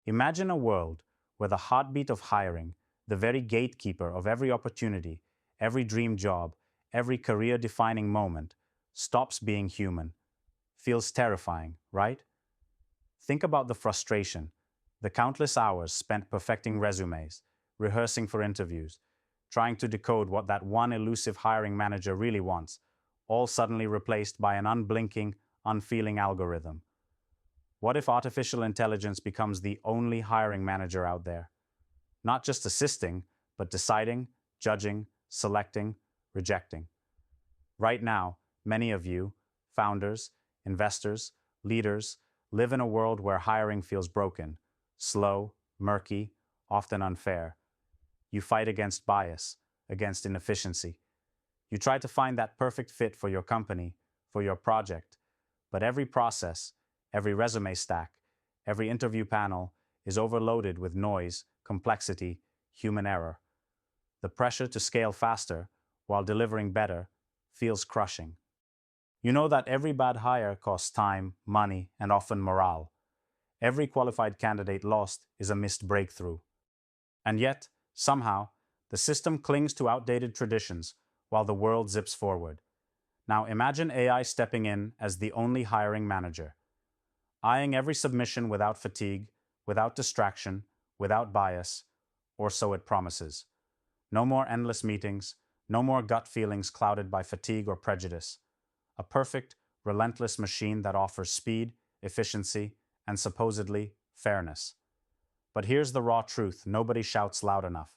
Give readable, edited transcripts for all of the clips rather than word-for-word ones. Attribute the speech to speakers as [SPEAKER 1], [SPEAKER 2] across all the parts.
[SPEAKER 1] Imagine a world where the heartbeat of hiring, the very gatekeeper of every opportunity, every dream job, every career defining moment, stops being human. Feels terrifying, right? Think about the frustration, the countless hours spent perfecting resumes, rehearsing for interviews, trying to decode what that one elusive hiring manager really wants, all suddenly replaced by an unblinking, unfeeling algorithm. What if artificial intelligence becomes the only hiring manager out there? Not just assisting, but deciding, judging, selecting, rejecting. Right now, many of you, founders, investors, leaders, live in a world where hiring feels broken, slow, murky, often unfair. You fight against bias, against inefficiency. You try to find that perfect fit for your company, for your project, but every process, every resume stack, every interview panel is overloaded with noise, complexity, human error. The pressure to scale faster while delivering better feels crushing. You know that every bad hire costs time, money, and often morale. Every qualified candidate lost is a missed breakthrough. And yet, somehow, the system clings to outdated traditions while the world zips forward. Now imagine AI stepping in as the only hiring manager, eyeing every submission without fatigue, without distraction, without bias, or so it promises. No more endless meetings, no more gut feelings clouded by fatigue or prejudice. A perfect, relentless machine that offers speed, efficiency, and supposedly fairness. But here's the raw truth nobody shouts loud enough.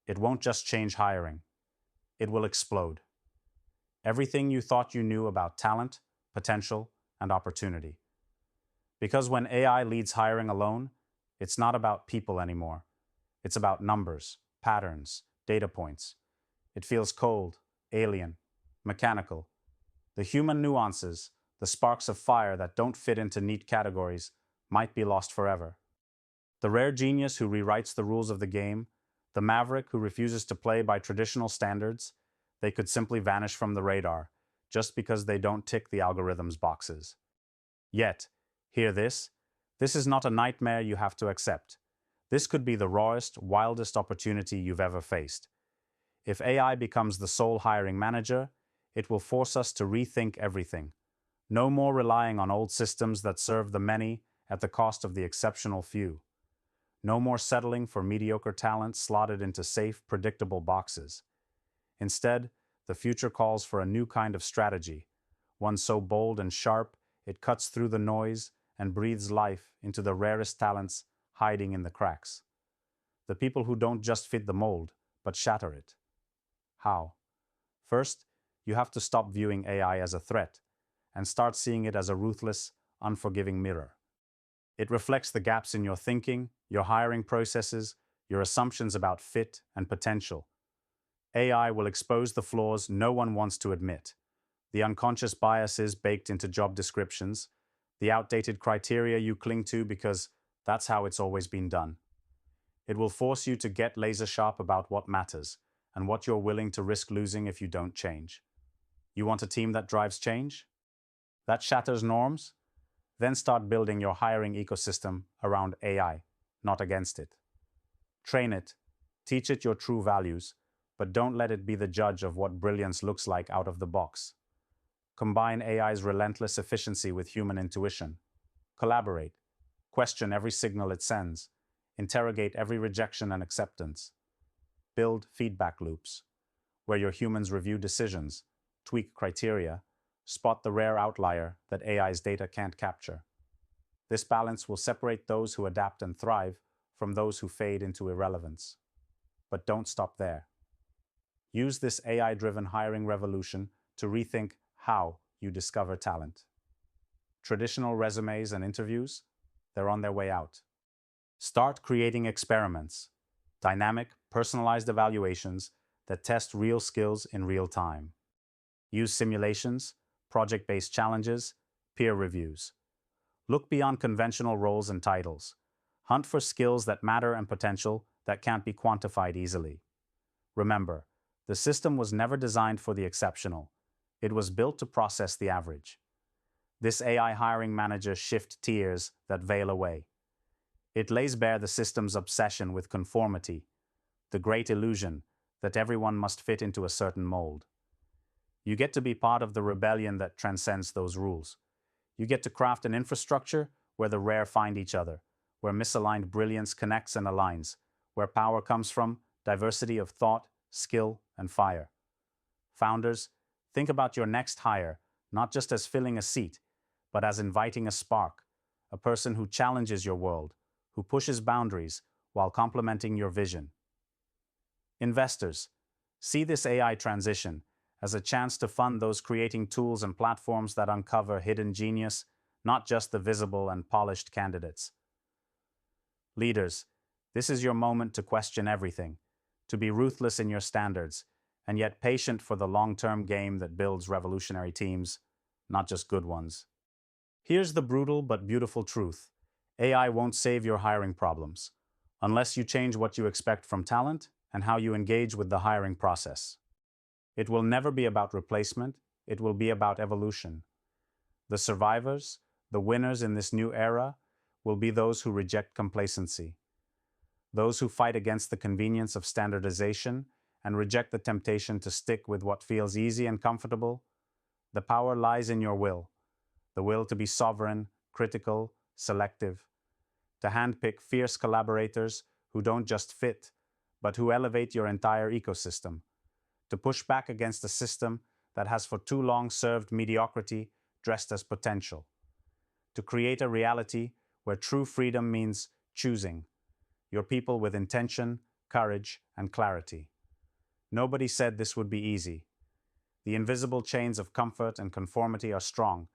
[SPEAKER 1] It won't just change hiring, it will explode. Everything you thought you knew about talent, potential, and opportunity. Because when AI leads hiring alone, it's not about people anymore. It's about numbers, patterns, data points. It feels cold, alien, mechanical. The human nuances, the sparks of fire that don't fit into neat categories, might be lost forever. The rare genius who rewrites the rules of the game, the maverick who refuses to play by traditional standards, they could simply vanish from the radar just because they don't tick the algorithm's boxes. Yet, hear this, this is not a nightmare you have to accept. This could be the rawest, wildest opportunity you've ever faced. If AI becomes the sole hiring manager, it will force us to rethink everything. No more relying on old systems that serve the many at the cost of the exceptional few. No more settling for mediocre talent slotted into safe, predictable boxes. Instead, the future calls for a new kind of strategy, one so bold and sharp it cuts through the noise and breathes life into the rarest talents hiding in the cracks. The people who don't just fit the mold, but shatter it. How? First, you have to stop viewing AI as a threat and start seeing it as a ruthless, unforgiving mirror. It reflects the gaps in your thinking, your hiring processes, your assumptions about fit and potential. AI will expose the flaws no one wants to admit, the unconscious biases baked into job descriptions, the outdated criteria you cling to because that's how it's always been done. It will force you to get laser sharp about what matters and what you're willing to risk losing if you don't change. You want a team that drives change? That shatters norms? Then start building your hiring ecosystem around AI, not against it. Train it, teach it your true values, but don't let it be the judge of what brilliance looks like out of the box. Combine AI's relentless efficiency with human intuition. Collaborate. Question every signal it sends. Interrogate every rejection and acceptance. Build feedback loops, where your humans review decisions, tweak criteria, spot the rare outlier that AI's data can't capture. This balance will separate those who adapt and thrive from those who fade into irrelevance. But don't stop there. Use this AI-driven hiring revolution to rethink how you discover talent. Traditional resumes and interviews, they're on their way out. Start creating experiments, dynamic, personalized evaluations that test real skills in real time. Use simulations, project-based challenges, peer reviews. Look beyond conventional roles and titles. Hunt for skills that matter and potential that can't be quantified easily. Remember, the system was never designed for the exceptional. It was built to process the average. This AI hiring manager shifts tiers that veil away. It lays bare the system's obsession with conformity, the great illusion that everyone must fit into a certain mold. You get to be part of the rebellion that transcends those rules. You get to craft an infrastructure where the rare find each other, where misaligned brilliance connects and aligns, where power comes from diversity of thought, skill, and fire. Founders, think about your next hire not just as filling a seat, but as inviting a spark, a person who challenges your world, who pushes boundaries while complementing your vision. Investors, see this AI transition as a chance to fund those creating tools and platforms that uncover hidden genius, not just the visible and polished candidates. Leaders, this is your moment to question everything, to be ruthless in your standards, and yet patient for the long-term game that builds revolutionary teams, not just good ones. Here's the brutal but beautiful truth. AI won't save your hiring problems, unless you change what you expect from talent and how you engage with the hiring process. It will never be about replacement, it will be about evolution. The survivors, the winners in this new era, will be those who reject complacency, those who fight against the convenience of standardization and reject the temptation to stick with what feels easy and comfortable. The power lies in your will, the will to be sovereign, critical, selective, to handpick fierce collaborators who don't just fit, but who elevate your entire ecosystem, to push back against a system that has for too long served mediocrity dressed as potential, to create a reality where true freedom means choosing your people with intention, courage, and clarity. Nobody said this would be easy. The invisible chains of comfort and conformity are strong,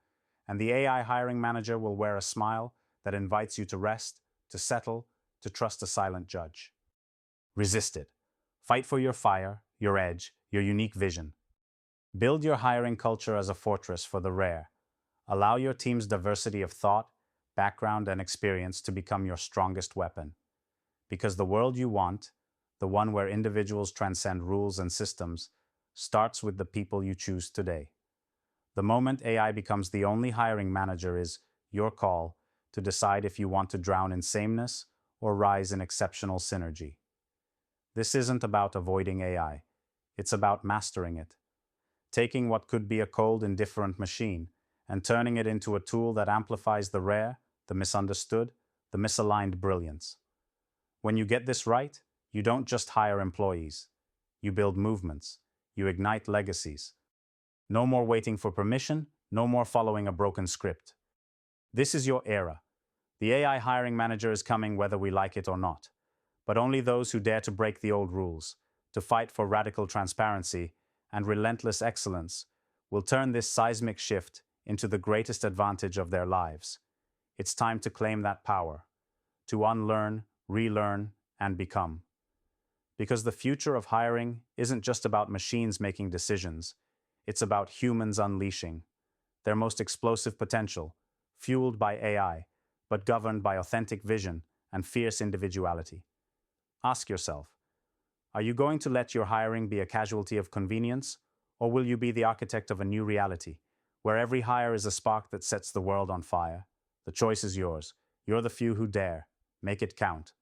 [SPEAKER 1] and the AI hiring manager will wear a smile that invites you to rest, to settle, to trust a silent judge. Resist it. Fight for your fire, your edge, your unique vision. Build your hiring culture as a fortress for the rare. Allow your team's diversity of thought, background, and experience to become your strongest weapon. Because the world you want, the one where individuals transcend rules and systems, starts with the people you choose today. The moment AI becomes the only hiring manager is your call to decide if you want to drown in sameness or rise in exceptional synergy. This isn't about avoiding AI. It's about mastering it. Taking what could be a cold, indifferent machine and turning it into a tool that amplifies the rare, the misunderstood, the misaligned brilliance. When you get this right, you don't just hire employees. You build movements. You ignite legacies. No more waiting for permission, no more following a broken script. This is your era. The AI hiring manager is coming whether we like it or not. But only those who dare to break the old rules, to fight for radical transparency and relentless excellence, will turn this seismic shift into the greatest advantage of their lives. It's time to claim that power, to unlearn, relearn, and become. Because the future of hiring isn't just about machines making decisions, it's about humans unleashing their most explosive potential, fueled by AI, but governed by authentic vision and fierce individuality. Ask yourself, are you going to let your hiring be a casualty of convenience, or will you be the architect of a new reality, where every hire is a spark that sets the world on fire? The choice is yours. You're the few who dare. Make it count.